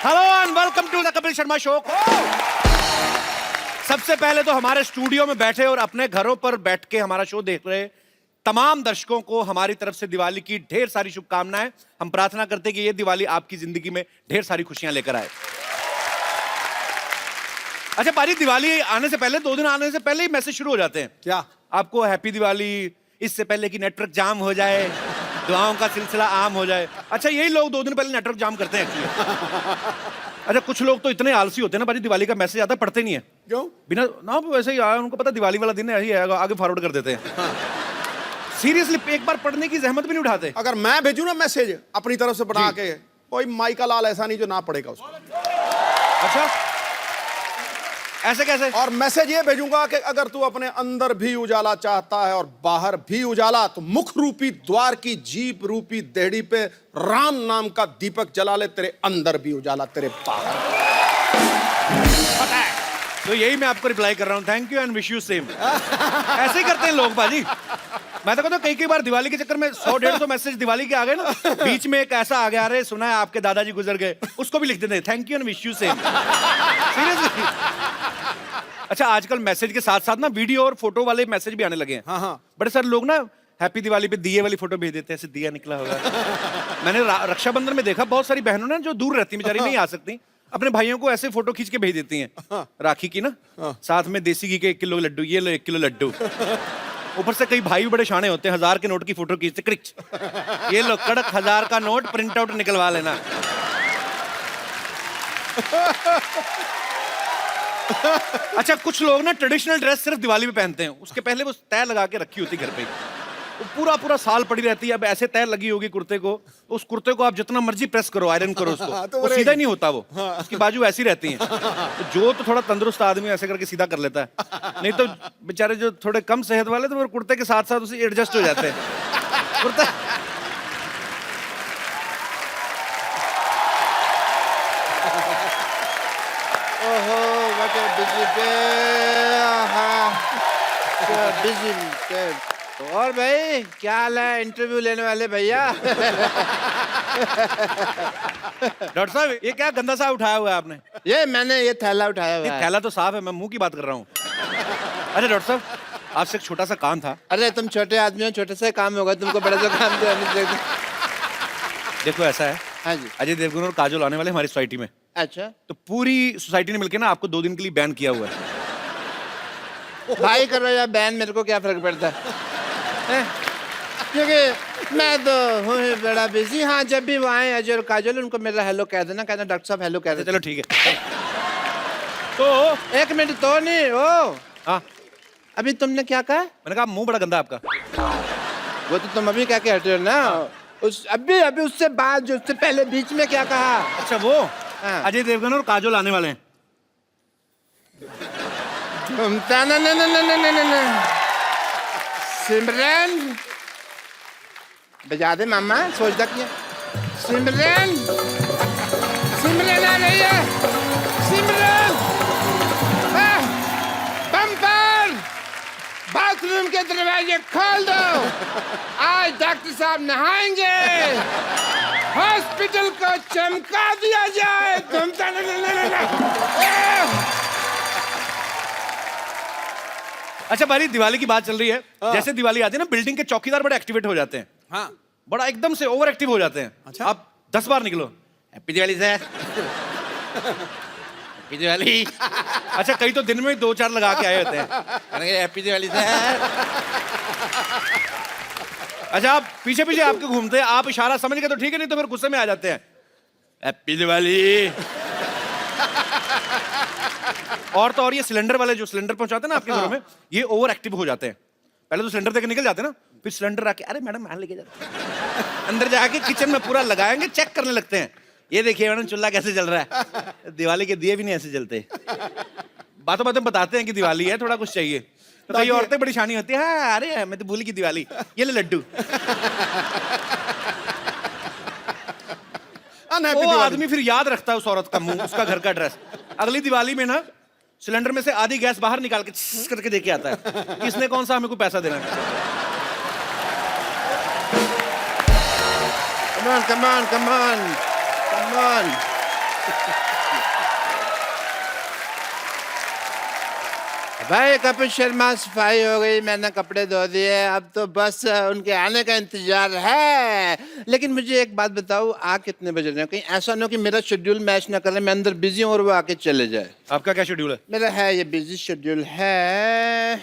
Hello and welcome to the Kapil Sharma show. सबसे पहले तो हमारे स्टूडियो में बैठे और अपने घरों पर बैठ के हमारा शो देख रहे तमाम दर्शकों को हमारी तरफ से दिवाली की ढेर सारी शुभकामनाएं। हम प्रार्थना करते हैं कि ये दिवाली आपकी जिंदगी में ढेर सारी खुशियां लेकर आए। अच्छा पारी, दिवाली आने से पहले 2 दिन आने से पहले ही मैसेज शुरू हो जाते हैं। क्या आपको हैप्पी दिवाली, इससे पहले कि नेटवर्क जाम हो जाए, दुआओं का सिलसिला आम हो जाए। अच्छा यही लोग 2 दिन पहले नेटवर्क जाम करते हैं एक्चुअली। अच्छा कुछ लोग तो इतने आलसी होते हैं ना भाई, दिवाली का मैसेज आता है पढ़ते नहीं है। क्यों? बिना ना वैसे ही आया, उनको पता दिवाली वाला दिन है, यही आएगा, आगे फॉरवर्ड कर देते हैं। सीरियसली एक बार पढ़ने की जहमत भी नहीं उठाते। अगर मैं भेजूं ना मैसेज अपनी तरफ से बना के, कोई माई का लाल ऐसा नहीं जो ना पढ़ेगा उसको। अच्छा ऐसे कैसे? और मैसेज ये भेजूंगा कि अगर तू अपने अंदर भी उजाला चाहता है और बाहर भी उजाला, तो मुख रूपी द्वार की जीप रूपी देहड़ी पे राम नाम का दीपक जला ले, तेरे अंदर भी उजाला तेरे बाहर। पता है, तो यही मैं आपको रिप्लाई कर रहा हूँ, thank you and wish you same. ऐसे ही करते हैं लोग बाजी। मैं तो कहता हूँ कई बार दिवाली के चक्कर में 100-150 मैसेज दिवाली के आ गए ना, बीच में एक ऐसा आ गया, अरे सुना है आपके दादाजी गुजर गए, उसको भी लिख देते हैं thank you and wish you same. Seriously. अच्छा आजकल मैसेज के साथ साथ ना वीडियो और फोटो वाले मैसेज भी आने लगे हैं। हाँ हाँ। बड़े सारे लोग ना हैप्पी दिवाली पे दिए वाली फोटो भेज देते हैं, ऐसे दिया निकला होगा। मैंने रक्षाबंधन में देखा बहुत सारी बहनों ने जो दूर रहती बेचारी नहीं आ सकती, अपने भाइयों को ऐसे फोटो खींच के भेज देती हैं राखी की ना, साथ में देसी घी के 1 किलो लड्डू, ये लो 1 किलो लड्डू। ऊपर से कई भाई बड़े शाणे होते हैं, 1000 के नोट की फोटो खींचते, क्रिच ये लो कड़क 1000 का नोट, प्रिंट आउट निकलवा लेना। अच्छा कुछ लोग ना ट्रेडिशनल ड्रेस सिर्फ दिवाली में पहनते हैं, उसके पहले वो तय लगा के रखी होती घर पे, वो पूरा साल पड़ी रहती है। अब ऐसे तय लगी होगी कुर्ते को, तो उस कुर्ते को आप जितना मर्जी प्रेस करो, आयरन करो उसको, तो वो सीधा ही नहीं होता, वो उसकी बाजू ऐसी रहती हैं। तो जो तो थोड़ा तंदुरुस्त आदमी ऐसे करके सीधा कर लेता है, नहीं तो बेचारे जो थोड़े कम सेहत वाले तो वो कुर्ते के साथ साथ उसे एडजस्ट हो जाते हैं। कुर्ता और भाई क्या हाल है, इंटरव्यू लेने वाले भैया? डॉक्टर साहब ये क्या गंदा सा उठाया हुआ है आपने? ये थैला उठाया हुआ है। थैला तो साफ है, मैं मुंह की बात कर रहा हूँ। अरे डॉक्टर साहब आपसे एक छोटा सा काम था। अरे तुम छोटे आदमी हो, छोटे से काम होगा, तुमको बड़ा सा काम दे। देखो ऐसा है, हाँ जी। अजय देवगन और काजोल आने वाले हमारी सोसाइटी में, अच्छा तो पूरी सोसाइटी ने मिलकर ना आपको 2 दिन के लिए बैन किया हुआ है। भाई करो या बैन, मेरे को क्या फर्क पड़ता है? क्योंकि मैं तो हूँ ही बड़ा बिजी। हाँ जब भी वो आए अजय और काजोल, उनको मेरा हेलो कह देना, कहना डॉक्टर साहब हेलो कह देना। चलो ठीक है। तो 1 मिनट तो नहीं ओ, हाँ अभी तुमने क्या कहा? मैंने कहा मुंह बड़ा गंदा आपका। वो तो तुम अभी क्या कह रहे हो ना, अभी उससे बाद जो उससे पहले बीच में क्या कहा? अच्छा वो हाँ। अजय देवगन और काजोल आने वाले हैं। ना सिमरन बजा दे मामा, सोचता क्या? सिमरन सिमरन आ रही है, सिमरन बम्पर बाथरूम के दरवाजे खोल दो, आज डॉक्टर साहब नहाएंगे, हॉस्पिटल को चमका दिया जाए। तुम अच्छा भाई दिवाली की बात चल रही है, जैसे दिवाली आती है ना बिल्डिंग के चौकीदार बड़े एक्टिवेट हो जाते हैं। हाँ। बड़ा एकदम से ओवर एक्टिव हो जाते हैं। अच्छा? आप 10 बार निकलो happy Diwali sir, happy Diwali. अच्छा कई तो दिन में 2-4 लगा के आए होते हैं, हैप्पी दिवाली सर। अच्छा आप पीछे आपके घूमते हैं, आप इशारा समझ गए तो ठीक है, नहीं तो फिर गुस्से में आ जाते हैं, हैप्पी दिवाली। और तो और ये सिलेंडर वाले जो सिलेंडर पहुंचाते हैं ना आपके घरों में, ये ओवर एक्टिव हो जाते हैं। पहले तो सिलेंडर देके निकल जाते हैं ना, फिर सिलेंडर आके अरे मैडम मैं लेके जाता हूं, अंदर जाके किचन में पूरा लगाएंगे, चेक करने लगते हैं, ये देखिए मैडम चूल्हा कैसे जल रहा है। दिवाली के दिए भी नहीं ऐसे जलते। बातों बातों बताते हैं कि दिवाली है, थोड़ा कुछ चाहिए, तो कई औरतें बड़ी शानी होती है, हाँ अरे मैं तो भूल गई दिवाली, ये ले लड्डू। वो आदमी फिर याद रखता है उस औरत का मुंह, उसका घर का एड्रेस। अगली दिवाली में ना सिलेंडर में से आधी गैस बाहर निकाल के करके देके आता है, किसने कौन सा हमें को पैसा देना है। Come on, come on, come on, come on. भाई कपिल शर्मा सफाई हो गई, मैंने कपड़े धो दिए, अब तो बस उनके आने का इंतजार है। लेकिन मुझे एक बात बताओ, आ कितने बज रहे हैं? कहीं ऐसा ना हो कि मेरा शेड्यूल मैच ना करे, मैं अंदर बिजी हूँ और वो आके चले जाए। आपका क्या शेड्यूल है? मेरा है ये बिजी शेड्यूल है।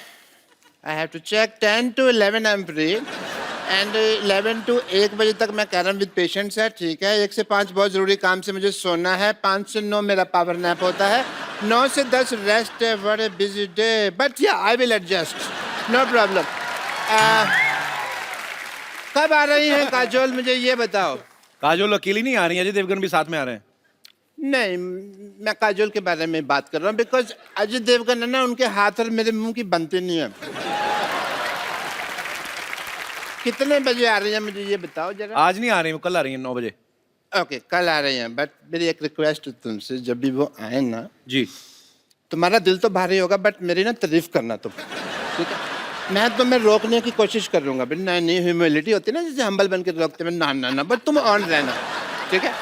I have to check 10 to 11 I am free and 11 to 1 बजे तक मैं कैरम विद पेशेंट्स है, ठीक है। 1 से 5 बहुत जरूरी काम से मुझे सोना है, 5 से 9 मेरा पावर नैप होता है, 9 से 10 रेस्ट है। बड़े busy day, but yeah I will adjust, no problem. कब आ रही हैं काजोल, मुझे ये बताओ। काजोल अकेली नहीं आ रही है, अजय देवगन भी साथ में आ रहे हैं। नहीं, मैं काजोल के बारे में बात कर रहा हूँ, बिकॉज अजय देवगन है ना, उनके हाथ और मेरे मुंह की बनती नहीं है। कितने बजे आ रही है मुझे ये बताओ जरा। आज नहीं आ रही, वो कल आ रही है 9 बजे। ओके, कल आ रही हैं, बट मेरी एक रिक्वेस्ट है तुमसे, जब भी वो आए ना, जी। तुम्हारा दिल तो भारी होगा बट मेरी ना तारीफ करना तुम, ठीक है। मैं तुम्हें रोकने की कोशिश कर लूंगा, बट नहीं, ह्यूमिलिटी होती है ना, जैसे हम्बल बन के रोकते हैं, ना ना ना, बट तुम ऑन रहना, ठीक है।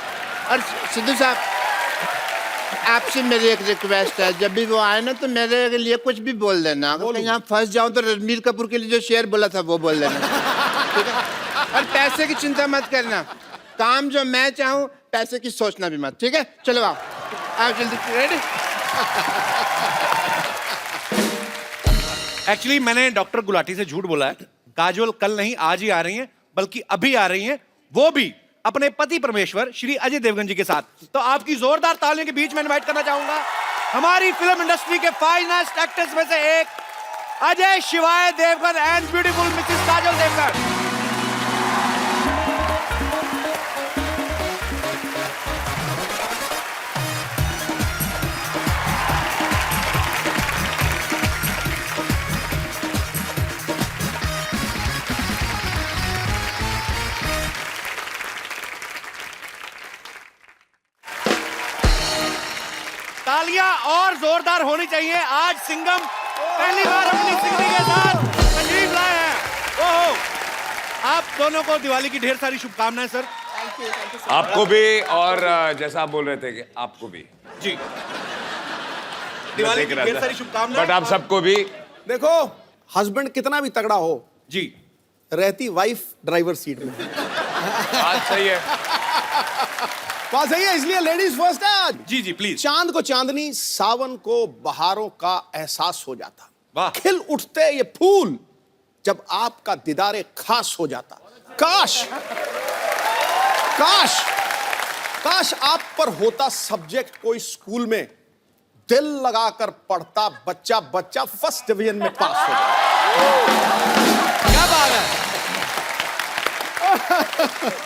और सिद्धू साहब, आपसे मेरी एक रिक्वेस्ट है, जब भी वो आए ना तो मेरे लिए कुछ भी बोल देना। अगर कहीं यहाँ फंस जाऊं तो रणबीर कपूर के लिए जो शेर बोला था वो बोल देना, ठीक है। और पैसे की चिंता मत करना, काम जो मैं चाहूँ, पैसे की सोचना भी मत, ठीक है। चलो आओ, आप जल्दी। रेडी? एक्चुअली मैंने डॉक्टर गुलाटी से झूठ बोला है। काजोल कल नहीं आज ही आ रही हैं, बल्कि अभी आ रही हैं, वो भी अपने पति परमेश्वर श्री अजय देवगन जी के साथ। तो आपकी जोरदार तालियों के बीच में इनवाइट करना चाहूंगा हमारी फिल्म इंडस्ट्री के फाइनेस्ट एक्टर्स में से एक Ajay Shivay Devgan and beautiful Mrs Kajol Devgan. तालियां और जोरदार होनी चाहिए। आज सिंघम पहली बार अपनी सिंगनी के साथ तशरीफ लाए हैं। ओहो, आप दोनों को दिवाली की ढेर सारी शुभकामनाएं सर। आपको भी, और जैसा आप बोल रहे थे कि आपको भी जी दिवाली की ढेर सारी शुभकामनाएं। बट आप सबको भी। देखो, हस्बैंड कितना भी तगड़ा हो, जी रहती वाइफ ड्राइवर सीट में। बात सही है। बात सही है, इसलिए लेडीज फर्स्ट है आज। जी जी प्लीज। चांद को चांदनी, सावन को बहारों का एहसास हो जाता। वाह। खिल उठते ये फूल जब आपका दीदारे खास हो जाता। काश काश काश आप पर होता सब्जेक्ट कोई स्कूल में, दिल लगाकर पढ़ता बच्चा बच्चा फर्स्ट डिवीजन में पास हो जाता। क्या बात है।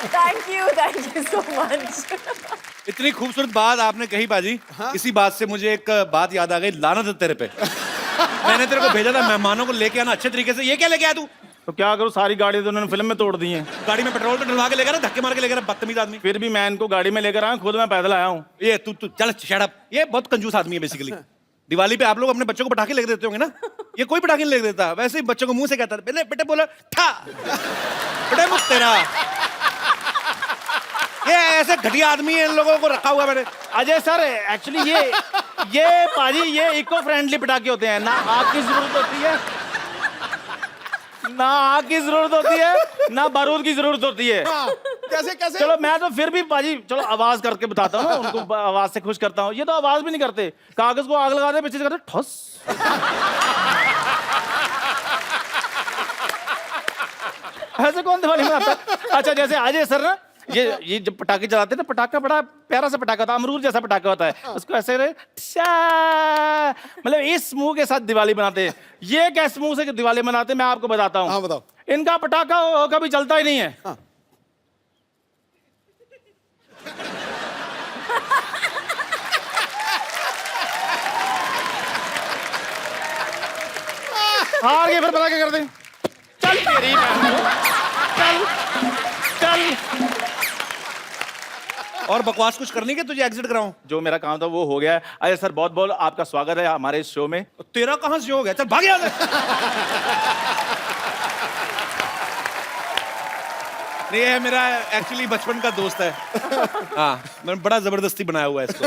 Thank you so much. इतनी खूबसूरत बात आपने कही बाजी। इसी बात से मुझे एक बात याद आ गई, लानत है तेरे पे। मैंने तेरे को भेजा था मेहमानों को लेके आना अच्छे तरीके से, ये क्या लेके आया तू? तो क्या करूं, सारी गाड़ी तो उन्होंने फिल्म में तोड़ दी है। गाड़ी में पेट्रोल तो डलवा के लेकर, धक्के मार के लेकर, बदतमीज आदमी। फिर भी मैं इनको गाड़ी में लेकर आया, खुद मैं पैदल आया हूँ। ये तू तू चल शट अप। ये बहुत कंजूस आदमी है बेसिकली। दिवाली पे आप लोग अपने बच्चों को पटाखे लेके देते होंगे ना, ये कोई पटाखे नहीं लेके देता। वैसे ही बच्चों को मुंह से कहता है, बेटे बेटे बोला ठा बेटे मुझ तेरा। ये ऐसे घटिया आदमी है, इन लोगों को रखा हुआ मैंने। अजय सर, एक्चुअली ये पाजी, ये इको फ्रेंडली पटाखे होते हैं ना, आग की जरूरत होती है ना, आग की जरूरत होती है ना, बारूद की जरूरत होती है। कैसे कैसे? चलो मैं तो फिर भी पाजी, चलो आवाज करके बताता हूँ ना, उनको आवाज से खुश करता हूँ। ये तो आवाज भी नहीं करते, कागज को आग लगा दे, पीछे से करते ठस। ऐसे कौन दिवाली में आता? अच्छा, जैसे अजय सर ना, ये जब पटाखे चलाते हैं ना, पटाखा बड़ा प्यारा सा पटाखा था, अमरूद जैसा पटाखा होता है, उसको ऐसे मतलब इस मुंह के साथ दिवाली बनाते हैं। ये कैसे मुंह से दिवाली बनाते हैं मैं आपको बताता हूँ। हाँ बताओ। इनका पटाखा कभी चलता ही नहीं है। हाँ। हार गए, फिर पटाखे कर दें। चल तेरी बहन को, चल चल। और बकवास कुछ करनी है कि तुझे एग्जिट कराऊं? जो मेरा काम था वो हो गया है। अजय सर, बहुत बहुत आपका स्वागत है हमारे इस शो में। तेरा कहां से हो गया? चल भाग यहाँ से। ये है मेरा एक्चुअली बचपन का दोस्त है। हाँ, मैंने बड़ा जबरदस्ती बनाया हुआ है इसको।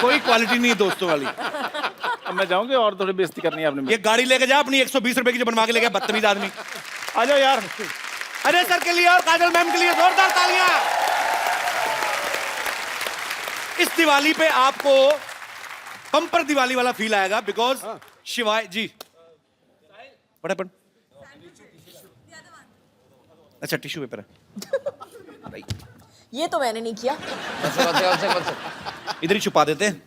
कोई क्वालिटी नहीं है दोस्तों वाली। अब मैं जाऊंगी और थोड़ी बेइज्जती करनी है आपने। ये गाड़ी लेके जा अपनी 120 रुपए की जो बनवा के ले गया बदतमीज आदमी। आ जाओ यार। अजय सर के लिए और काजल मैम के लिए जोरदार तालियां। इस दिवाली पे आपको बम्पर दिवाली वाला फील आएगा बिकॉज शिवाय जी बड़ा पन अच्छा टिश्यू पेपर है ये तो मैंने नहीं किया। इधर ही छुपा देते हैं।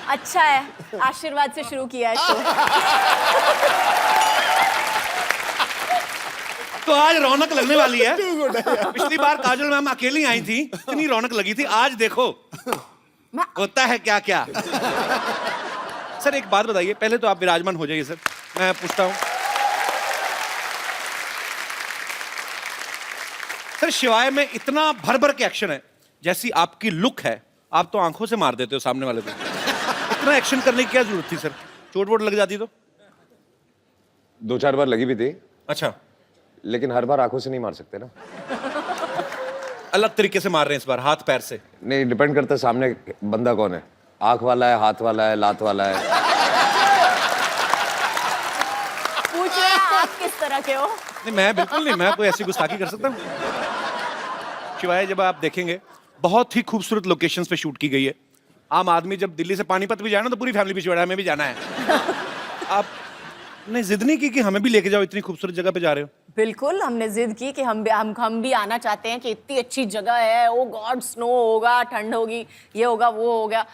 अच्छा है, आशीर्वाद से शुरू किया है शो। तो आज रौनक लगने वाली है। पिछली बार काजल मैम अकेली आई थी, इतनी रौनक लगी थी। आज देखो होता है क्या क्या। सर एक बात बताइए, पहले तो आप विराजमान हो जाइए सर, मैं पूछता हूं सर शिवाय में इतना भर भर के एक्शन है, जैसी आपकी लुक है आप तो आंखों से मार देते हो सामने वाले को। इतना एक्शन करने की क्या जरूरत थी सर? चोट वोट लग जाती तो? 2-4 बार लगी भी थी, अच्छा, लेकिन हर बार आंखों से नहीं मार सकते ना। अलग तरीके से मार रहे हैं इस बार, हाथ पैर से। नहीं, डिपेंड करता है सामने बंदा कौन है, आंख वाला है, हाथ वाला है, लात वाला है। पूछ रहे हैं आप किस तरह के हो? नहीं मैं बिल्कुल नहीं, मैं कोई ऐसी गुस्ताखी कर सकता हूँ? शिवाय जब आप देखेंगे बहुत ही खूबसूरत लोकेशंस पे शूट की गई है। आम आदमी जब दिल्ली से पानीपत भी जाए ना तो पूरी फैमिली पीछे बैठा है, हमें भी जाना है। आपने जिद नहीं की कि हमें भी लेके जाओ, इतनी खूबसूरत जगह पे जा रहे हो? बिल्कुल, हमने जिद की कि हम भी आना चाहते हैं कि इतनी अच्छी जगह है। ओ गॉड, स्नो होगा, ठंड होगी, ये होगा, वो होगा।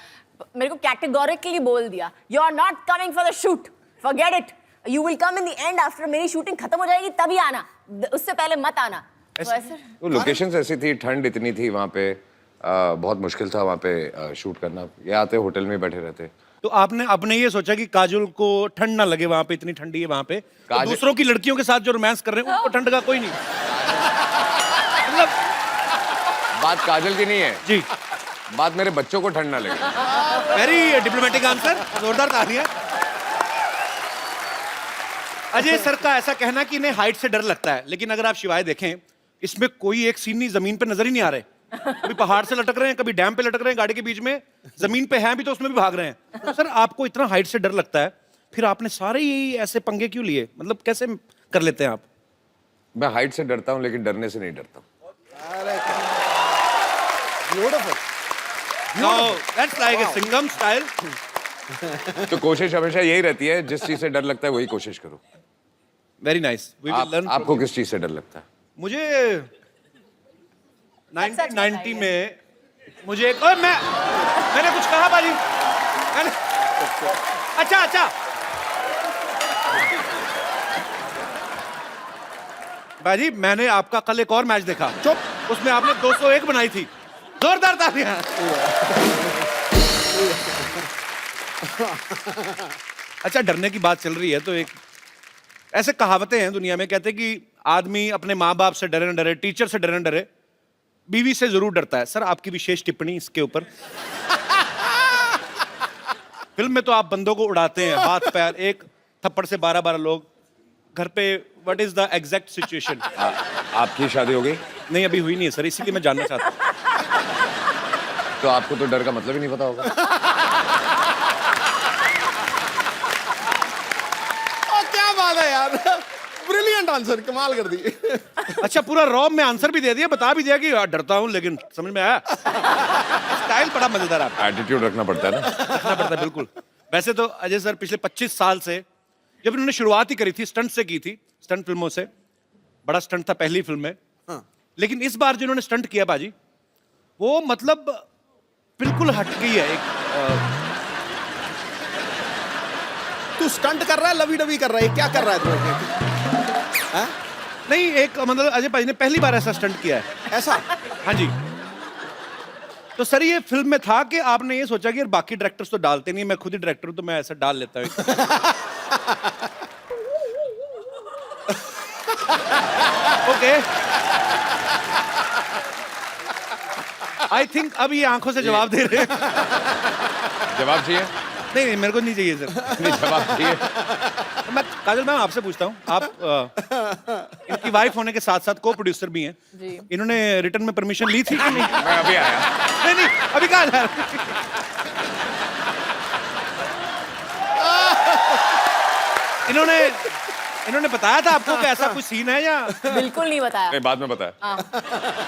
मेरे को कैटेगोरिकली बोल दिया, you are not coming for the shoot, forget it, you will come in the end after मेरी शूटिंग खत्म हो जाएगी तभी आना, उससे पहले मत आना। तो लोकेशंस ऐसी थी, ठंड इतनी थी वहाँ पे, बहुत मुश्किल था वहाँ पे शूट करना। ये आते होटल में बैठे रहते। तो आपने अपने ये सोचा कि काजल को ठंड ना लगे, वहां पे इतनी ठंडी है वहां पे, तो दूसरों की लड़कियों के साथ जो रोमांस कर रहे हैं उनको ठंड का कोई नहीं। मतलब बात काजल की नहीं है जी, बात मेरे बच्चों को ठंड ना लगे। वेरी डिप्लोमेटिक आंसर, जोरदार तालियां। अजय सर का ऐसा कहना कि इन्हें हाइट से डर लगता है, लेकिन अगर आप शिवाय देखें इसमें कोई एक सीन नहीं जमीन पे नजर ही नहीं आ रहे। कभी पहाड़ से लटक रहे हैं, कभी डैम पे लटक रहे हैं गाड़ी के बीच में, जमीन पे हैं भी तो उसमें भी भाग रहे हैं। तो सर आपको इतना हाइट से डर लगता है, फिर आपने सारे यही ऐसे पंगे क्यों लिए? मतलब कैसे कर लेते हैं आप? मैं हाइट से डरता हूँ लेकिन डरने से नहीं डरता। That's like a Singham style. तो कोशिश हमेशा यही रहती है, जिस चीज से डर लगता है वही कोशिश करो। Very nice. We will learn. आपको किस चीज से डर लगता है? मुझे 1990 में मुझे एक मैंने कुछ कहा बाजी? मैंने अच्छा बाजी, मैंने आपका कल एक और मैच देखा, चुप, उसमें आपने 201 बनाई थी। जोरदार तालियां। अच्छा, डरने की बात चल रही है तो एक ऐसे कहावतें हैं दुनिया में, कहते हैं कि आदमी अपने माँ बाप से डरे न डरे, टीचर से डरे न डरे, बीवी से जरूर डरता है। सर आपकी विशेष टिप्पणी इसके ऊपर? फिल्म में तो आप बंदों को उड़ाते हैं, हाथ पैर, एक थप्पड़ से 12-12 लोग घर पे। What is the exact situation? आपकी शादी हो गई? नहीं अभी हुई नहीं है सर, इसीलिए मैं जानना चाहता हूँ। तो आपको तो डर का मतलब ही नहीं पता होगा। क्या बात है यार, ब्रिलियंट आंसर, कमाल कर दी। अच्छा, पूरा रॉब में आंसर भी दे दिया, बता भी दिया कि डरता हूं, लेकिन समझ में आया। स्टाइल बड़ा मजेदार आपका। एटीट्यूड रखना पड़ता है ना। रखना पड़ता है बिल्कुल। वैसे तो अजय सर पिछले 25 साल से, जब इन्होंने शुरुआत ही करी थी स्टंट से की थी, स्टंट फिल्मों से, बड़ा स्टंट था पहली फिल्म में। लेकिन इस बार जिन्होंने स्टंट किया बाजी, वो मतलब बिल्कुल हट गई है। एक तू स्टंट कर रहा है, लवी डवी कर रहा है, क्या कर रहा है तू? नहीं, एक मतलब अजय भाई ने पहली बार ऐसा स्टंट किया है। ऐसा? हाँ जी। तो सर ये फिल्म में था कि आपने ये सोचा कि यार बाकी डायरेक्टर्स तो डालते नहीं, मैं खुद ही डायरेक्टर हूं तो मैं ऐसा डाल लेता हूं। ओके, आई थिंक अब ये आंखों से जवाब दे रहे हैं। जवाब चाहिए? नहीं मेरे को नहीं चाहिए सर। नहीं, जवाब चाहिए। मैं काजल मैम आपसे पूछता हूँ, आप इनकी वाइफ होने के साथ साथ को प्रोड्यूसर भी हैं। जी। इन्होंने रिटर्न में परमिशन ली थी कि नहीं? मैं अभी आया। नहीं, अभी कहाँ जा रहे? इन्होंने बताया था आपको कि ऐसा कुछ सीन है या? बिल्कुल नहीं बताया। नहीं, बाद में बताया। हाँ।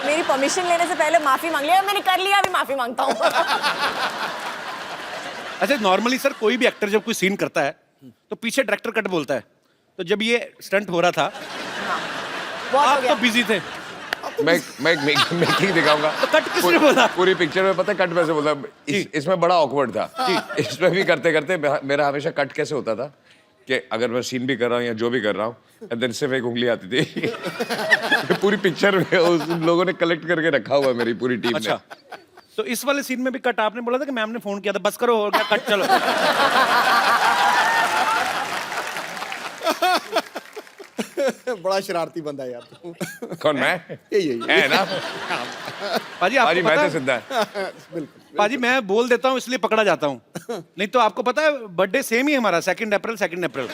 मेरी परमिशन लेने से पहले माफी मांग लिया, मैंने कर लिया, अभी माफी मांगता हूँ। अच्छा, नॉर्मली सर कोई भी एक्टर जब कोई सीन करता है तो पीछे डायरेक्टर कट बोलता है, तो जब ये स्टंट हो रहा था बहुत हो आप गया। तो बिजी थे, मैं मेकिंग दिखाऊंगा। तो कट किसने बोला? पूरी पिक्चर में पता है कट वैसे बोला। इसमें बड़ा ऑकवर्ड था। इसमें भी करते करते मेरा हमेशा कट कैसे होता था कि अगर मैं सीन भी कर रहा हूँ या जो भी कर रहा हूँ, देन सिर्फ एक उंगली आती थी। पूरी पिक्चर में उस लोगों ने कलेक्ट करके रखा हुआ है, मेरी पूरी टीम अच्छा, ने। तो इस वाले सीन में भी कट आपने बोला था कि मैम ने फोन किया था, बस करो हो गया कट, चलो। बड़ा शरारती बंदा है यार तू। कौन मैं? यही है ना? पाजी आपको भाजी मैं पता तो है, सिद्धा है। बिल्कुल। पाजी मैं बोल देता हूँ इसलिए पकड़ा जाता हूँ, नहीं तो आपको पता है बर्थडे सेम ही है हमारा, 2 अप्रैल।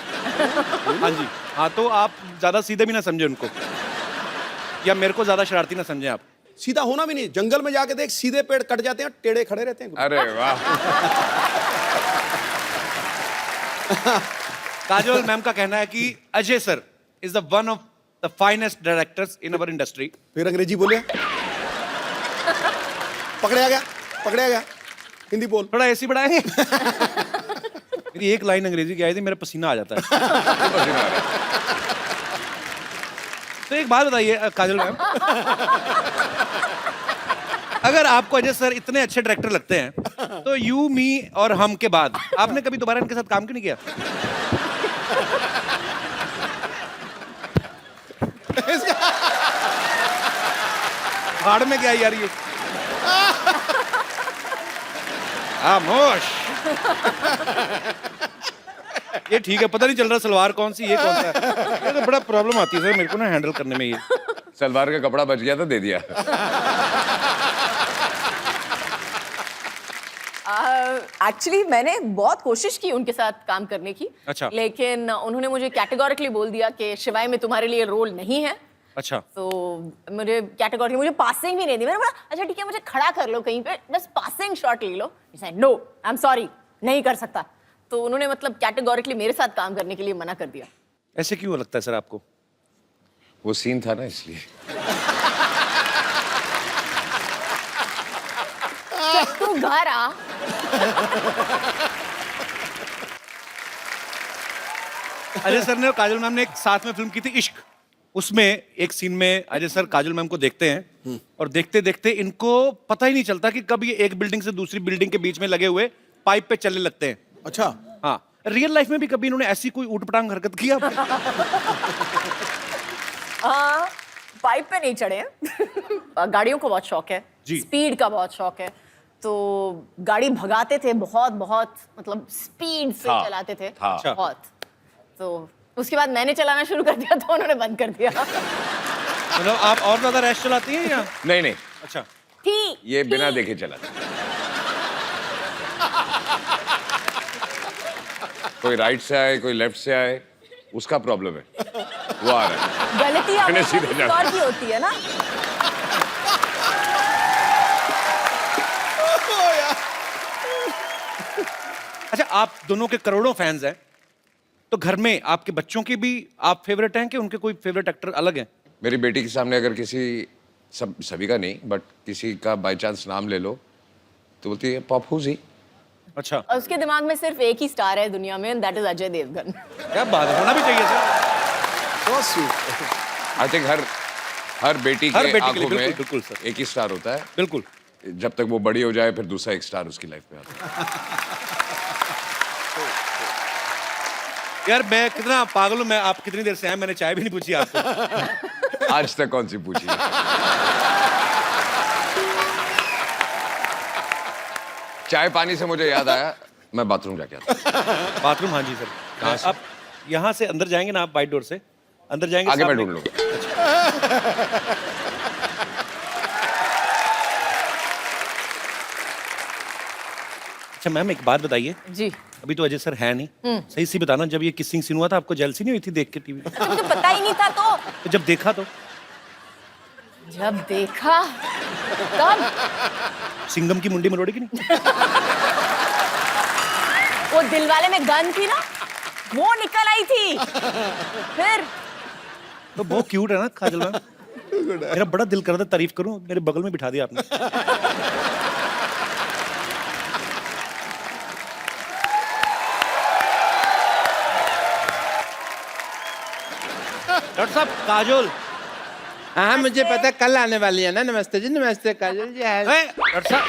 हाँ जी, हाँ, तो आप ज्यादा सीधे भी ना समझे उनको, या मेरे को ज्यादा शरारती ना समझे आप। सीधा होना भी नहीं, जंगल में जाके देख, सीधे पेड़ कट जाते हैं, टेढ़े खड़े रहते हैं। अरे वाह। काजोल मैम का कहना है कि Ajay sir is the one of the finest directors in our industry. फिर अंग्रेजी बोलिए। पकड़े आ गया। हिंदी बोल। थोड़ा एसी बढ़ाएंगे? मेरी एक लाइन अंग्रेजी की आई थी, मेरा पसीना आ जाता है। तो एक बात बताइए काजल मैम, अगर आपको अजय सर इतने अच्छे डायरेक्टर लगते हैं, तो यू, मी और हम के बाद आपने कभी दोबारा इनके साथ काम क्यों नहीं किया? हाड़ में क्या यार ये? खामोश। ये ठीक है, पता नहीं चल रहा सलवार कौन सी, ये कौन सा है। ये तो बड़ा प्रॉब्लम आती है सर मेरे को ना हैंडल करने में ये। सलवार का कपड़ा बच गया तो दे दिया। एक्चुअली मैंने बहुत कोशिश की उनके साथ काम करने की। अच्छा। लेकिन उन्होंने मुझे कैटेगोरिकली बोल दिया कि शिवाय में तुम्हारे लिए रोल नहीं है। अच्छा, तो मुझे कैटेगोरी, मुझे पासिंग भी नहीं दी। मैंने बोला अच्छा ठीक है, मुझे खड़ा कर लो कहीं पे, बस पासिंग शॉट ले लो। नो, आई एम सॉरी, नहीं कर सकता। तो उन्होंने मतलब कैटेगोरिकली मेरे साथ काम करने के लिए मना कर दिया। ऐसे क्यों लगता है सर आपको? वो सीन था ना इसलिए। तू घर आ। अजय सर ने और काजल मैम ने एक साथ में फिल्म की थी इश्क। उसमें एक सीन में अजय सर काजल मैम को देखते हैं और देखते देखते इनको पता ही नहीं चलता कि कब ये एक बिल्डिंग से दूसरी बिल्डिंग के बीच में लगे हुए पाइप पे चलने लगते हैं। अच्छा। हाँ, रियल लाइफ में भी कभी इन्होंने ऐसी कोई ऊटपटांग हरकत की आपने? पाइप पे नहीं चढ़े हैं। गाड़ियों को बहुत शौक है जी। स्पीड का बहुत शौक है, तो गाड़ी भगाते थे बहुत बहुत, मतलब स्पीड से हाँ, चलाते थे हाँ। बहुत। तो उसके बाद मैंने चलाना शुरू कर दिया तो उन्होंने बंद कर दिया। मतलब आप और ज्यादा रैश चलाती हैं या? नहीं, अच्छा, ये बिना देखे चला। कोई राइट से आए, कोई लेफ्ट से आए, उसका प्रॉब्लम है, वो आ रहा है। गलती मैंने सीधे किसी जाना। और की होती है ना। अच्छा, आप दोनों के करोड़ों फैंस हैं, तो घर में आपके बच्चों की भी आप फेवरेट हैं कि उनके कोई फेवरेट एक्टर अलग हैं? मेरी बेटी के सामने अगर किसी, सभी का नहीं बट किसी का बाय चांस नाम ले लो तो बोलती है पप्पू जी। अच्छा, और उसके दिमाग में सिर्फ एक ही स्टार है दुनिया में, दैट इज अजय देवगन। क्या बात है, होना भी चाहिए sir. So sweet. I think हर बेटी हर के बेटी के लिए, आंखों में बिल्कुल, बिल्कुल सर। एक ही स्टार होता है। बिल्कुल। जब तक वो बड़ी हो जाए फिर दूसरा एक स्टार उसकी लाइफ में आता है। यार मैं कितना पागल हूं, मैं आप कितनी देर से आए, मैंने चाय भी नहीं पूछी आपको। आज तक कौन सी पूछी है? चाय पानी से मुझे याद आया, मैं बाथरूम जाके आता हूं। बाथरूम? हाँ जी सर। आप यहाँ से अंदर जाएंगे ना, आप बाइट डोर से अंदर जाएंगे, आगे मैं सामने- ढूंढ लूंगा। अच्छा मैम, एक बात बताइए, जी। अभी तो अजय सर है नहीं, सही सी बताना, जब ये किसिंग सीन हुआ था आपको जेलसी नहीं हुई थी देख के टीवी पे? अच्छा मुझे पता ही नहीं था तो जब देखा तो जब देखा तब सिंघम की मुंडी मरोड़ी की नहीं? वो दिलवाले में गन थी ना, वो निकल आई थी। फिर तो बहुत क्यूट है ना काजल मैम। मेरा बड़ा दिल कर रहा था तारीफ करूं, मेरे बगल में बिठा दिया आपने। डॉक्टर साहब काजोल। हाँ मुझे पता, कल आने वाली है ना। नमस्ते जी, नमस्ते काजल जी। डॉक्टर साहब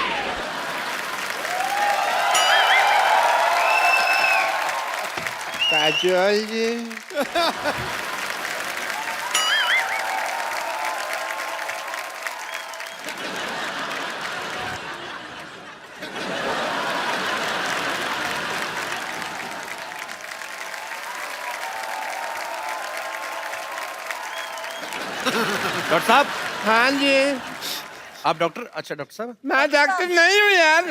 काजल जी, डॉक्टर साहब हाँ जी। आप डॉक्टर? अच्छा डॉक्टर साहब मैं डॉक्टर नहीं हूँ यार,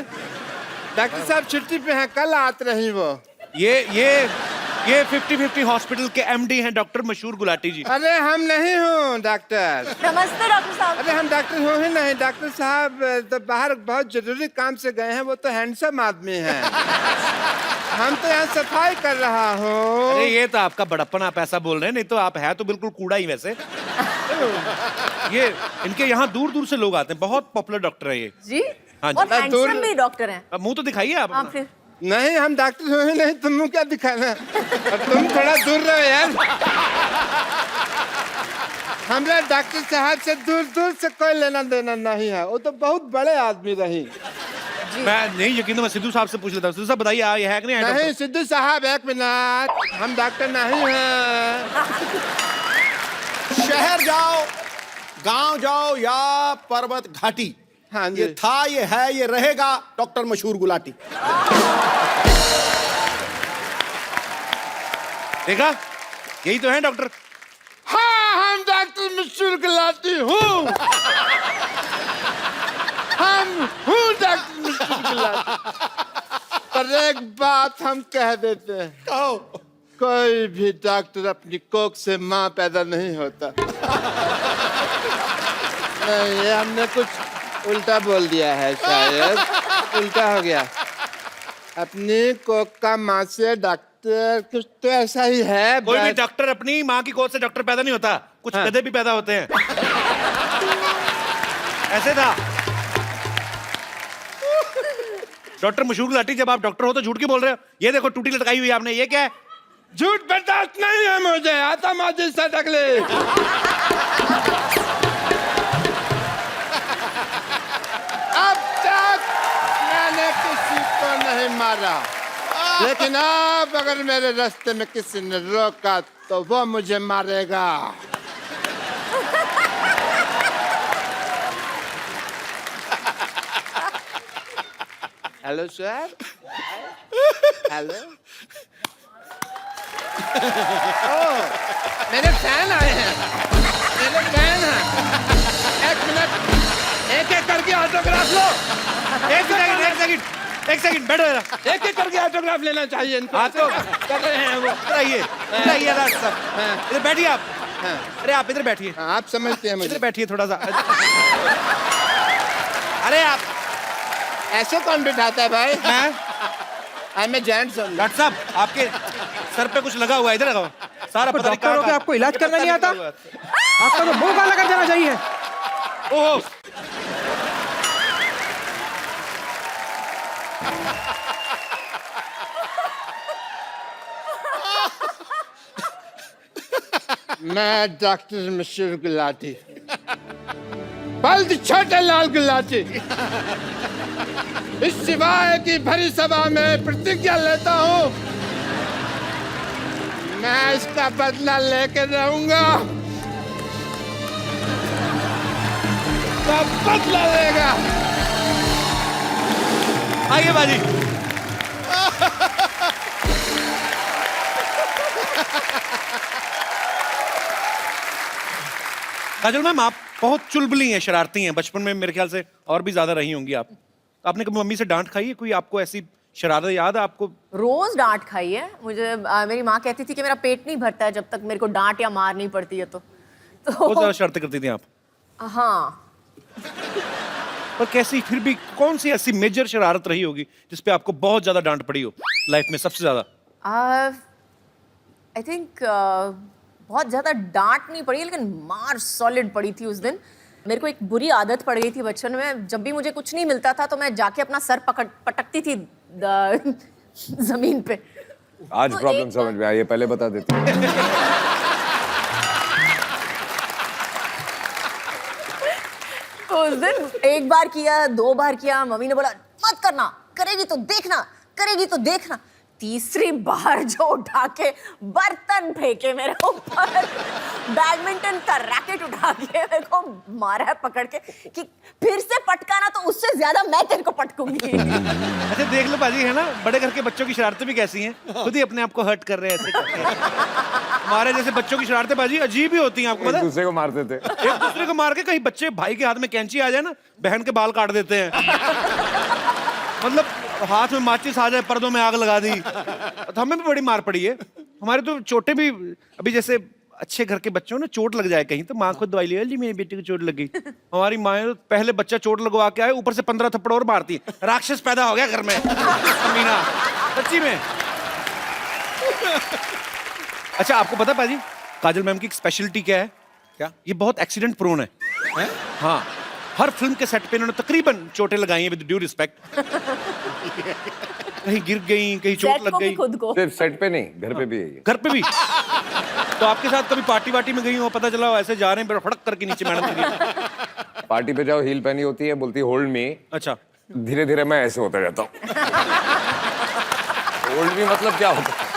डॉक्टर साहब छुट्टी पे हैं, कल आते रही वो। ये 50-50 हॉस्पिटल के एमडी हैं डॉक्टर मशहूर गुलाटी जी। अरे हम नहीं हूँ डॉक्टर। नमस्ते डॉक्टर साहब। अरे हम डॉक्टर हो ही नहीं, डॉक्टर साहब तो बाहर बहुत जरूरी काम से गए हैं, वो तो हैंडसम आदमी हैं। हम तो यहाँ सफाई कर रहा हूँ। अरे ये तो आपका बड़प्पन, आप ऐसा बोल रहे हैं, नहीं तो आप है तो बिल्कुल कूड़ा ही वैसे। ये इनके यहाँ दूर दूर से लोग आते हैं, बहुत पॉपुलर डॉक्टर है ये। जी हाँ जी। और हैंडसम भी डॉक्टर हैं। अब मुंह तो दिखाइए आप हाँ अपना। फिर नहीं हम डॉक्टर हो ही नहीं, तुम क्या दिखाना, और तुम थोड़ा दूर रहो यार। हमरा डॉक्टर साहब से दूर दूर से कोई लेना देना नहीं है, वो तो बहुत बड़े आदमी रही। मैं नहीं यकीन तो मैं सिद्धू साहब से पूछ लेता हूँ। सिद्धू साहब बताइए ये है कि नहीं है नहीं डॉक्टर? सिद्धू साहब एक मिनट, हम डॉक्टर नहीं हैं। शहर जाओ, गांव जाओ या पर्वत घाटी, हाँ जी। ये था, ये है, ये रहेगा डॉक्टर मशहूर गुलाटी। देखा, यही तो है डॉक्टर। हाँ हम डॉक्टर मशहूर गुलाटी हूँ। हम हूँ डॉक्टर मशहूर गुलाटी। पर एक बात हम कह देते हैं, कहो। कोई भी डॉक्टर अपनी कोख से माँ पैदा नहीं होता। नहीं ये हमने कुछ उल्टा बोल दिया है, शायद उल्टा हो गया। अपनी कोख का माँ से डॉक्टर, कुछ तो ऐसा ही है। कोई भी डॉक्टर अपनी माँ की गोद से डॉक्टर पैदा नहीं होता, कुछ हाँ। गधे भी पैदा होते हैं। ऐसे था। डॉक्टर मशहूर गुलाटी, जब आप डॉक्टर हो तो झूठ क्यों बोल रहे हो? ये देखो टूटी लटकाई हुई है आपने, ये क्या है? झूठ बर्दाश्त नहीं है मुझे, आता माजी से टकले। अब तक मैंने किसी को नहीं मारा, लेकिन अब अगर मेरे रास्ते में किसी ने रोका तो वो मुझे मारेगा। Hello sir. हेलो। मेरे फैन आए हैं, मेरे फैन हैं। एक मिनट, एक एक करके ऑटोग्राफ लो। एक सेकंड बैठो जरा। एक एक करके ऑटोग्राफ लेना चाहिए इनको। हाँ तो कर रहे हैं वो। इधर आइए डॉक्टर साहब, इधर बैठिए आप। अरे आप इधर बैठिए, हाँ, आप समझते हैं इधर मुझे। बैठिए थोड़ा सा। अरे आप ऐसे कौन बिठाता है भाई? मैं मैं जेंट्स हूँ। डॉक्टर साहब आपके सर पे कुछ लगा हुआ है, इधर लगाओ। सारा पता नहीं डॉक्टर हो के आपको इलाज करना नहीं आता? आपका तो मुंह काला कर देना चाहिए। ओह मैं डॉक्टर मशहूर गुलाटी, बल्द छोटे लाल गुलाटी, इस सिवाय की भरी सभा में प्रतिज्ञा लेता हूँ, मैं इसका बदला लेके रहूंगा। सब बदला लेगा। आइए बाजी। काजल मैम आप बहुत चुलबुली हैं, शरारती हैं, बचपन में मेरे ख्याल से और भी ज्यादा रही होंगी आप। आपने कभी मम्मी से डांट खाई है? कोई आपको ऐसी शरारत याद है आपको? रोज डांट खाई है मुझे। मेरी माँ कहती थी कि मेरा पेट नहीं भरता है जब तक मेरे को डांट या मार नहीं पड़ती है बहुत ज्यादा शरारतें करती थी आप। हाँ। पर कैसी, फिर भी कौन सी ऐसी मेजर शरारत रही होगी जिसपे आपको बहुत ज्यादा डांट पड़ी हो लाइफ में सबसे ज्यादा? आई थिंक बहुत ज्यादा डांट नहीं पड़ी लेकिन मार सॉलिड पड़ी थी उस दिन। मेरे को एक बुरी आदत पड़ गई थी बचपन में, जब भी मुझे कुछ नहीं मिलता था तो मैं जाके अपना सर पटकती थी जमीन पे। आज तो प्रॉब्लम एक समझ में आई है, पहले बता देती। तो उस दिन एक बार किया, 2 बार किया, मम्मी ने बोला मत करना, करेगी तो देखना, करेगी तो देखना। तीसरी बार जो उठा के बर्तन फेंके मेरे ऊपर, बैडमिंटन का रैकेट उठा के मेरे को मारा है पकड़ के कि फिर से पटकाना तो उससे ज्यादा मैं तेरे को पटकूंगी। अच्छा देख लो बाजी, है ना, बड़े घर के बच्चों की शरारतें भी कैसी हैं, खुद ही अपने आप को हर्ट कर रहे हैं ऐसे करके। हमारे जैसे बच्चों की शरारतें बाजी अजीब ही होती हैं, आपको पता एक है? दूसरे को मारते थे। एक दूसरे को मार के, कहीं बच्चे भाई के हाथ में कैंची आ जाए ना, बहन के बाल काट देते हैं। मतलब हाथ में माचिस आ जाए, पर्दों में आग लगा दी। तो हमें भी बड़ी मार पड़ी है। हमारे तो चोटें भी, अभी जैसे अच्छे घर के बच्चों ने चोट लग जाए कहीं तो माँ खुद दवाई ले, जी मेरी बेटी को चोट लग गई। हमारी माँ तो पहले बच्चा चोट लगवा के आए, ऊपर से 15 थप्पड़ और मारती है। राक्षस पैदा हो गया घर में। अमीना, सच्ची में। अच्छा आपको पता पाजी, काजल मैम की एक स्पेशलिटी क्या है? क्या? ये बहुत एक्सीडेंट प्रोन है? हाँ, हर फिल्म के सेट पे इन्होंने तकरीबन चोटें लगाई हैं, विद ड्यू रिस्पेक्ट। कहीं गिर गई, कहीं चोट सेट लग को भी गई। खुद को। सिर्फ सेट पे नहीं, घर पे भी है ये। घर पे भी? तो आपके साथ कभी पार्टी वार्टी में गई हो, पता चला ऐसे जा रहे हैं, फड़क करके नीचे मैडम गिरी? पार्टी पे जाओ, हील पहनी होती है, बोलती होल्ड मी। अच्छा, धीरे धीरे मैं ऐसे होता जाता हूँ। होल्ड मी मतलब क्या होता है?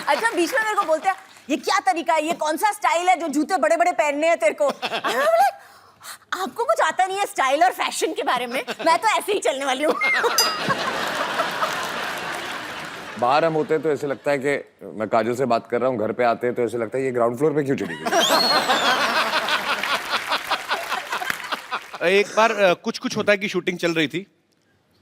अच्छा बीच में मेरे को बोलते हैं ये क्या तरीका है, ये कौन सा स्टाइल है जो जूते बड़े बड़े पहनने हैं तेरे को? आपको कुछ आता नहीं है स्टाइल और फैशन के बारे में, मैं तो ऐसे ही चलने वाली हूँ। बाहर हम होते हैं तो ऐसे लगता है कि मैं काजल से बात कर रहा हूँ, घर पे आते हैं तो ऐसे लगता है ये ग्राउंड फ्लोर पे क्यों चली गई? एक बार कुछ कुछ होता है कि शूटिंग चल रही थी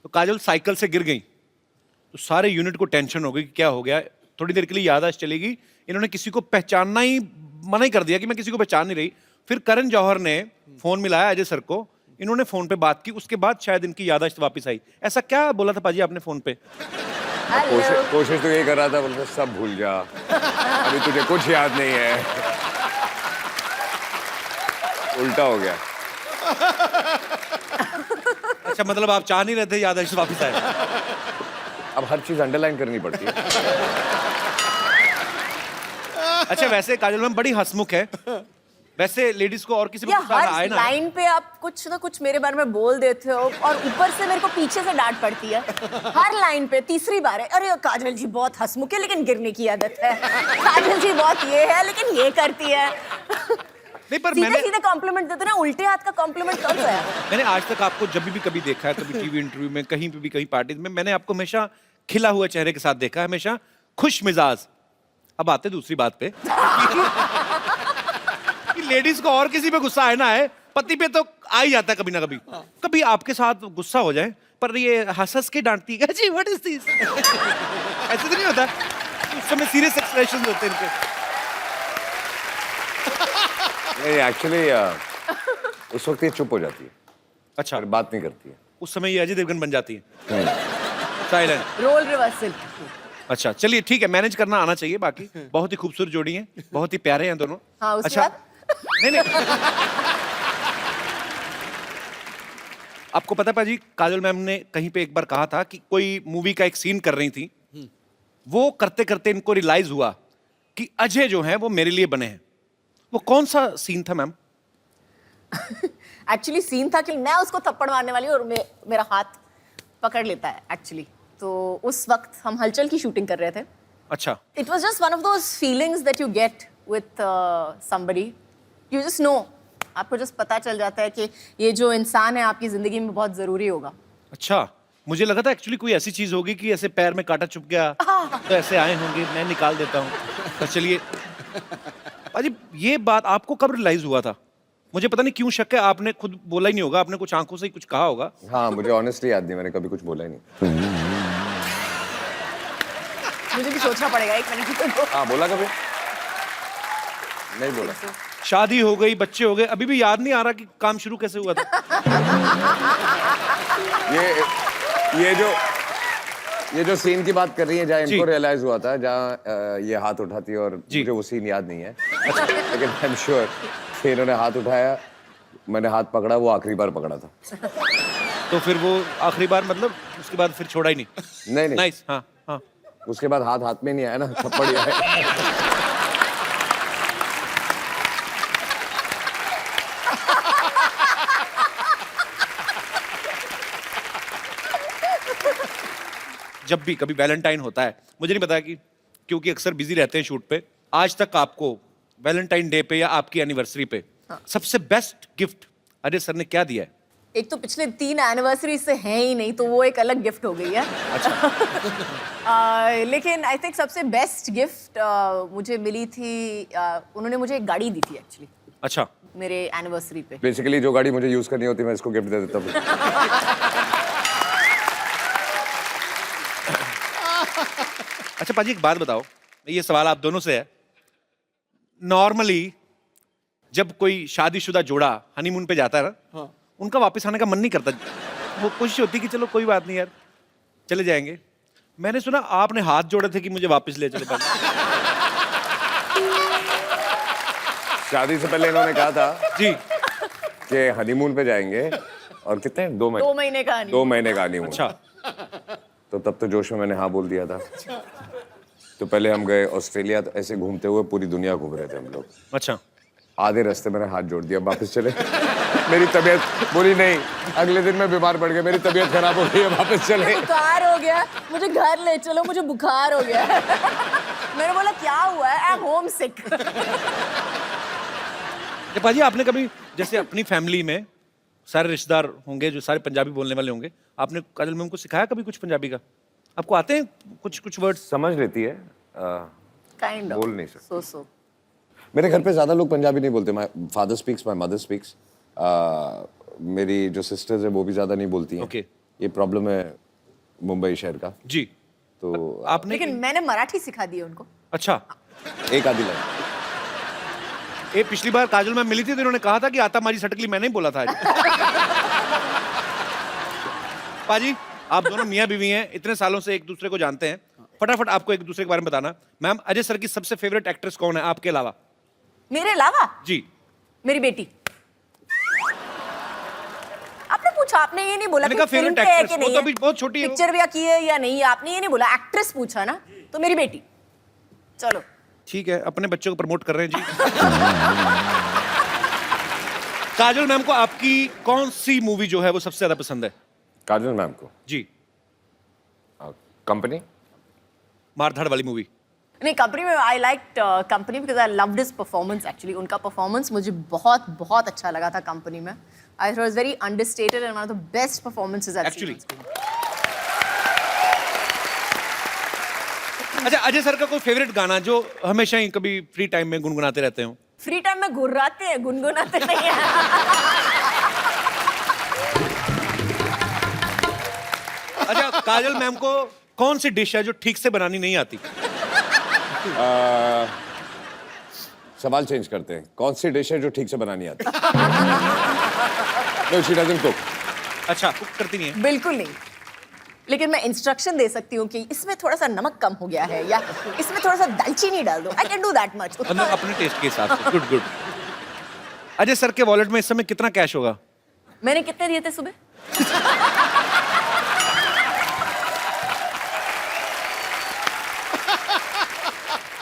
तो काजल साइकिल से गिर गई, तो सारे यूनिट को टेंशन हो गई कि क्या हो गया। थोड़ी देर के लिए याददाश्त चलेगी, इन्होंने किसी को पहचानना ही मना ही कर दिया कि मैं किसी को पहचान नहीं रही। फिर करण जौहर ने फोन मिलाया अजय सर को, इन्होंने फोन पे बात की, उसके बाद शायद इनकी याददाश्त वापस आई। ऐसा क्या बोला था पाजी आपने फोन पे? कोशिश तो यही कर रहा था, बोलते सब भूल जा, अभी तुझे कुछ याद नहीं है। उल्टा हो गया। अच्छा मतलब आप चाह नहीं रहे थे याददाश्त वापस आए? अब हर चीज अंडरलाइन करनी पड़ती है। अच्छा वैसे काजल मैम बड़ी हंसमुख है, वैसे लेडीज को और किसी पे या गुस्सा आए हर ना? लाइन पे आप कुछ ना कुछ मेरे बारे में बोल देते हो और ऊपर से मेरे को पीछे से डांट पड़ती है हर लाइन पे। तीसरी बार है, अरे काजल जी बहुत हंसमुख है लेकिन गिरने की आदत है, काजल जी बहुत ये है लेकिन ये करती है। नहीं पर सीधे मैंने सीधे कॉम्प्लीमेंट देते ना, उल्टे हाथ का कॉम्प्लीमेंट कब है? मैंने आज तक आपको जब भी कभी देखा है, कभी टीवी इंटरव्यू में, कहीं पे भी, कहीं पार्टी में, मैंने आपको हमेशा खिला हुआ चेहरे के साथ देखा है, हमेशा खुश मिजाज। अब आते दूसरी बात पे कि लेडीज को और किसी पे गुस्सा है ना है, पति पे तो आ ही जाता है कभी ना कभी। कभी आपके साथ गुस्सा हो जाए पर ये हंस हंस के डांटती है, जी व्हाट इज दिस, ऐसे तो नहीं होता? उस समय सीरियस एक्सप्रेशंस होते हैं इनके। नहीं एक्चुअली उस वक्त ये चुप हो जाती है, अच्छा, फिर बात नहीं करती है। उस समय ये अजय देवगन बन जाती है, साइलेंट। Role reversal. अच्छा चलिए ठीक है, मैनेज करना आना चाहिए। बाकी बहुत ही खूबसूरत जोड़ी है, बहुत ही प्यारे हैं दोनों। हाँ उसके अच्छा बाद नहीं आपको पता पाजी, काजल मैम ने कहीं पे एक बार कहा था कि कोई मूवी का एक सीन कर रही थी, वो करते करते इनको रियलाइज हुआ कि अजय जो है वो मेरे लिए बने हैं। वो कौन सा सीन था मैम? एक्चुअली सीन था कि मैं उसको थप्पड़ मारने वाली हूँ और मेरा हाथ पकड़ लेता है एक्चुअली। तो उस वक्त हम हलचल की शूटिंग कर रहे थे। अच्छा, it was just one of those feelings that you get with somebody, you just know, आपको जस्ट पता चल जाता है कि ये जो इंसान है आपकी जिंदगी में बहुत जरूरी होगा। अच्छा मुझे लगा था एक्चुअली कोई ऐसी चीज होगी कि ऐसे पैर में कांटा चुभ गया तो ऐसे आए होंगे, मैं निकाल देता हूँ। तो चलिए पाजी, ये बात आपको कब रियलाइज हुआ था मुझे पता नहीं क्यों शक है, आपने खुद बोला ही नहीं होगा, आपने कुछ आंखों से ही कुछ कहा होगा। हाँ, मुझे ऑनेस्टली याद नहीं, मैंने कभी कुछ बोला ही नहीं। मुझे भी सोचना पड़ेगा 1 मिनट। हाँ, बोला कभी नहीं बोला। शादी हो गई, बच्चे हो गए, अभी भी याद नहीं आ रहा कि काम शुरू कैसे हुआ था। ये जो सीन की बात कर रही है, जहाँ जी। इनको रियलाइज हुआ था, जहाँ ये हाथ उठाती है, और मुझे वो सीन याद नहीं है, लेकिन आई एम श्योर कि इन्होंने हाथ उठाया, मैंने हाथ पकड़ा, वो आखिरी बार पकड़ा था। तो फिर वो आखिरी बार मतलब उसके बाद फिर छोड़ा ही नहीं। नहीं नहीं, नाइस। हाँ हाँ। उसके बाद हाथ हाथ में नहीं आया ना, थप्पड़ ही आया। जब भी कभी वैलेंटाइन होता है, मुझे नहीं पता कि क्योंकि अक्सर बिजी रहते हैं शूट पे, आज तक आपको वैलेंटाइन डे पे या आपकी एनिवर्सरी पे सबसे बेस्ट गिफ्ट अजय सर ने क्या दिया है? एक तो पिछले 3 एनिवर्सरी से हैं ही नहीं, तो वो एक अलग गिफ्ट हो गई है। लेकिन आई थिंक सबसे बेस्ट गिफ्ट मुझे मिली थी, उन्होंने मुझे एक गाड़ी दी थी एक्चुअली अच्छा। मेरे एनिवर्सरी पे। बेसिकली जो गाड़ी मुझे यूज करनी होती है, मैं इसको गिफ्ट दे देता हूँ। अच्छा पाजी, एक बात बताओ, ये सवाल आप दोनों से है। नॉर्मली जब कोई शादीशुदा जोड़ा हनीमून पे जाता है ना, उनका वापस आने का मन नहीं करता, वो कोशिश होती है कि चलो कोई बात नहीं यार, चले जाएंगे। मैंने सुना आपने हाथ जोड़े थे कि मुझे वापस ले चलो पाजी। शादी से पहले इन्होंने कहा था जी। कि हनीमून पे जाएंगे, और कितने 2 महीने 2 महीने का नहीं। 2 महीने का हनीमून। अच्छा। तो तब तो जोश में मैंने हाँ बोल दिया था। तो पहले हम गए ऑस्ट्रेलिया, तो ऐसे घूमते हुए पूरी दुनिया घूम रहे थे हम लोग। अच्छा। आधे रास्ते मैंने हाथ जोड़ दिया, वापस चले। मेरी तबीयत बोली नहीं, अगले दिन मैं बीमार पड़ गया, मेरी तबीयत खराब हो गई, वापस चले। बुखार हो गया, मुझे घर ले चलो, मुझे बुखार हो गया। मैंने बोला क्या हुआ है? आई एम होम सिक। पाजी, आपने कभी जैसे अपनी फैमिली में सारे रिश्तेदार होंगे जो सारे पंजाबी बोलने वाले होंगे, आपने काजल मैम को सिखाया कभी कुछ पंजाबी का? आपको आते हैं कुछ वर्ड्स? समझ लेती है, काइंड ऑफ। बोल नहीं सकते। सो मेरे घर पे ज्यादा लोग पंजाबी नहीं बोलते। My father speaks, my mother speaks. मेरी जो सिस्टर्स है वो भी ज्यादा नहीं बोलती हैं। Okay. ये प्रॉब्लम है मुंबई शहर का। जी। तो आपने लेकिन मैंने मराठी सिखा दी है उनको। अच्छा। एक आधी लाइन। ये पिछली बार काजल मैम मिली थी तो इन्होंने कहा था कि आता मारी सटकली मैंने ही बोला था आज। पाजी, आप दोनों मियां बीवी हैं, इतने सालों से एक दूसरे को जानते हैं, फटाफट आपको एक दूसरे के बारे में बताना। मैम, अजय सर की सबसे फेवरेट एक्ट्रेस कौन है आपके अलावा? मेरे अलावा? जी। मेरी बेटी। आपने पूछा, आपने ये नहीं बोला मैंने कि कहा फिल्म favorite पे है actress, कि वो नहीं तो है, अभी बहुत छोटी है वो। पिक्चर भी की है या नहीं है, आपने ये नहीं बोला, एक्ट्रेस पूछा ना, तो मेरी बेटी। चलो ठीक है, अपने बच्चों को प्रमोट कर रहे हैं जी। काजल मैम को आपकी कौन सी मूवी जो है वो सबसे ज्यादा पसंद है? काजल मैम को जी। कंपनी। मारधाड़ वाली मूवी। नहीं, कंपनी में I like company because I loved his performance actually. उनका परफॉर्मेंस मुझे बहुत बहुत अच्छा लगा था कंपनी में। I thought was very understated and one of the best performances I Actually. अच्छा, अजय सर का कोई फेवरेट गाना जो हमेशा ही कभी फ्री टाइम में गुनगुनाते रहते हो? फ्री टाइम में घुर्राते हैं, गुनगुनाते नहीं हैं। अच्छा, काजल मैम को कौन सी डिश है जो ठीक से बनानी नहीं आती? सवाल चेंज करते हैं, कौन सी डिश है जो ठीक से बनानी आती है? No, she doesn't cook. अच्छा, कुक करती नहीं है? बिल्कुल नहीं, लेकिन मैं इंस्ट्रक्शन दे सकती हूँ कि इसमें थोड़ा सा नमक कम हो गया है या इसमें थोड़ा सा दालचीनी डाल दो। I can do that much. मतलब अपने टेस्ट के हिसाब से। Good good. अजय सर के वॉलेट में इस समय कितना कैश होगा? मैंने कितने दिए थे सुबह?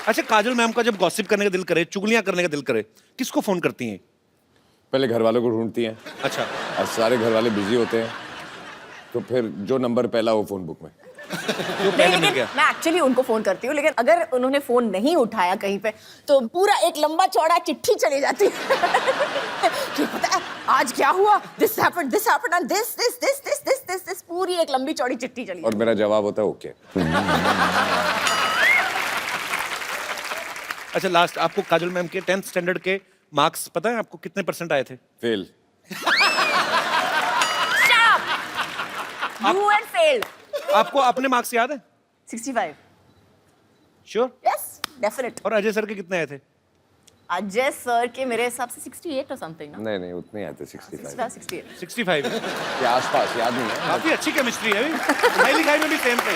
अच्छा, काजल मैम का जब गॉसिप करने का दिल करे, चुगलियां करने का दिल करे, किसको फोन करती हैं? पहले घर वालों को ढूंढती हैं, अच्छा। और सारे घर वाले बिजी होते हैं, तो फिर जो नंबर पहला हो फोन बुक में। जो पहले मिल लेकिन गया। मैं एक्चुअली उनको फोन करती हूँ, लेकिन अगर उन्होंने फोन नहीं उठाया कहीं पे तो पूरा एक लंबा चौड़ा चिट्ठी चली जाती है कि पता है आज क्या हुआ, दिस हैपेंड एंड दिस पूरी एक लंबी चौड़ी चिट्ठी चली और मेरा जवाब होता है ओके। अच्छा, लास्ट आपको काजल मैम के 10th स्टैंडर्ड के मार्क्स पता है आपको कितने % आए थे? फेल। You had failed. आपको अपने मार्क्स याद है? 65. श्योर? Yes, definite. और अजय सर के कितने आए थे? अजय सर के मेरे हिसाब से 68 or something ना? नहीं उतने आए थे 65 68. 65. के आसपास, याद नहीं है। काफी अच्छी केमिस्ट्री है अभी। पढ़ाई लिखाई में भी सेम थे।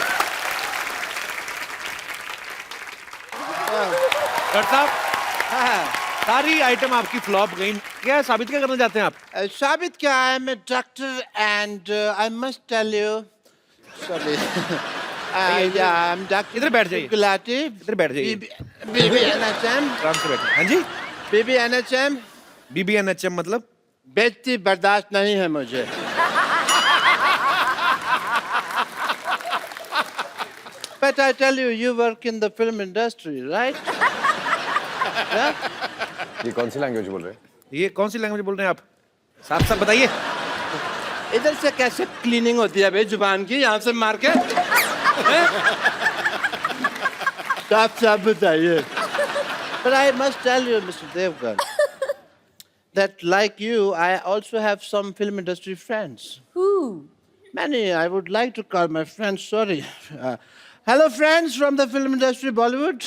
डॉक्टर साहब, सारी आइटम आपकी फ्लॉप गई। क्या साबित क्या करना चाहते हैं आप? साबित क्या है, मैं doctor and I must tell you, sorry, I am doctor. इधर बैठ जाइए। गुलाटी। इधर बैठ जाइए। BBNHM। आराम से बैठे। हाँ जी? BBNHM। BBNHM मतलब? बेइज्जती बर्दाश्त नहीं है मुझे। But I tell you, you work in the film industry, right? Yeah? ये कौन सी लैंग्वेज बोल रहे हैं? ये कौन सी लैंग्वेज बोल रहे हैं आप? साफ साफ बताइए। इधर से कैसे क्लीनिंग होती है भाई जुबान की, यहाँ से मार के? साफ साफ बताइए। But I must tell you, Mr. Devgan, that like you, I also have some film industry friends. Who? Many. I would like to call my friends. Sorry. Hello, friends from the film industry, Bollywood.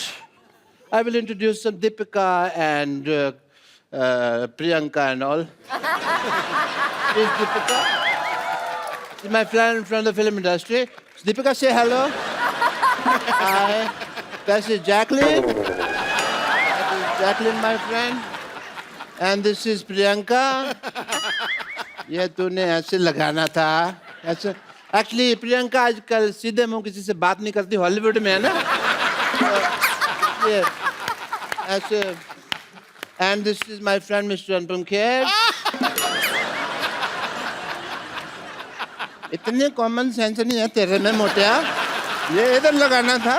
I will introduce some Deepika and Priyanka and all. Is Deepika? Is my friend from the film industry. Deepika, say hello. Hi. This is Jacqueline. That is Jacqueline, my friend. And this is Priyanka. ये तूने ऐसे लगाना था ऐसे। Actually Priyanka आजकल सीधे मुंह किसी से बात नहीं करती, हॉलीवुड में है ना, ये ऐसे। And this is my friend mister Anupam Kher. इतने कॉमन सेंस नहीं है तेरे में मोटिया, ये इधर लगाना था।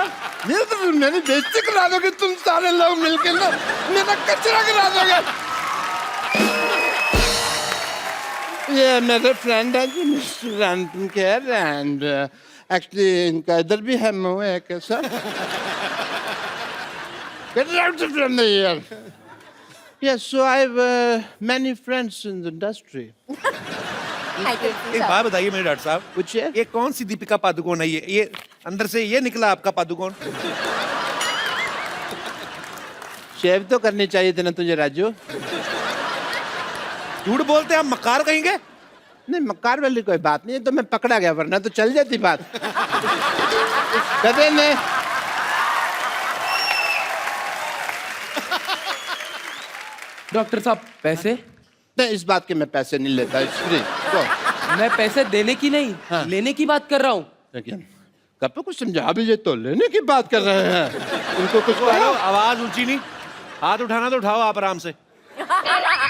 ये तो मेरी बेइज्जती करा दोगे तुम सारे लोग मिलकर ना, मेरा कचरा करा दोगे। ये मेरे फ्रेंड है जी mister Anupam Kher, and actually इनका इधर भी है मुंह है कैसा। Get out from the here. Yes, so I have many friends in the industry. एक बात बताइए मेरे डॉक्टर साहब, पूछिए। ये कौन सी दीपिका पादुकोण है? ये अंदर से ये निकला आपका पादुकोण? शेव तो करनी चाहिए थी ना तुझे राजू। झूठ बोलते हैं आप, मक्कार कहेंगे? नहीं, मक्कार वाली कोई बात नहीं है, तो मैं पकड़ा गया, वरना तो चल जाती बात। कदे ने डॉक्टर साहब पैसे? नहीं, इस बात के मैं पैसे नहीं लेता, इट्स फ्री। तो मैं पैसे देने की नहीं, हाँ। लेने की बात कर रहा हूँ। लेकिन कब कुछ समझा भी, ये तो लेने की बात कर रहे हैं। उनको कुछ हेलो, आवाज ऊंची नहीं, हाथ उठाना तो उठाओ आप आराम से।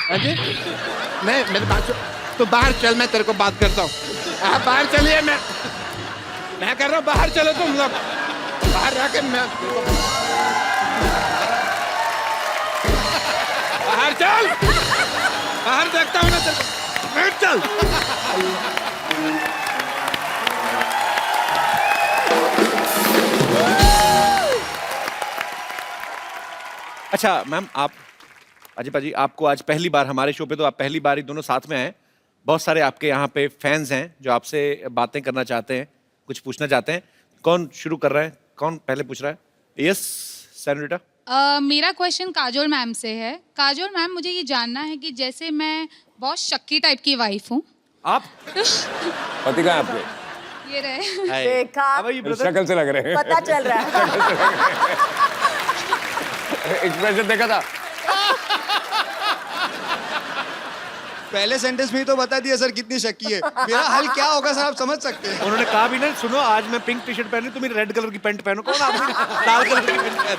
अजय, मैं मेरी बात तो बाहर चल, मैं तेरे को बात करता हूँ। आप बाहर चलिए, मैं कर रहा हूँ, बाहर चलो तुम लोग, बाहर जाके मैं बाहर चल, बाहर देखता हूँ ना तेरे को, बाहर चल। अच्छा मैम, आप अजय पाजी, आपको आज पहली बार हमारे शो पे, तो आप पहली बार ही दोनों साथ में आए। बहुत सारे आपके यहाँ पे फैंस हैं जो आपसे बातें करना चाहते हैं, कुछ पूछना चाहते हैं। कौन शुरू कर रहा है? कौन पहले पूछ रहा है? Yes senorita. मेरा क्वेश्चन काजोल मैम से है। काजोल मैम, मुझे ये जानना है कि जैसे मैं बहुत शक्की टाइप की वाइफ हूँ। आप पति कहाँ है आपके? ये रहे। देखा, अब ये brother- शक्ल से लग रहे हैं। पता चल रहा है। एक्सप्रेशन देखा था? पहले सेंटेंस में ही तो बता दिया सर कितनी शक्की है। मेरा हल क्या होगा सर, आप समझ सकते हैं। उन्होंने कहा भी ना, सुनो आज मैं पिंक टी शर्ट पहनी, तुम रेड कलर की पैंट पहनो। कौन आदमी लाल कलर की पैंट पहनता है?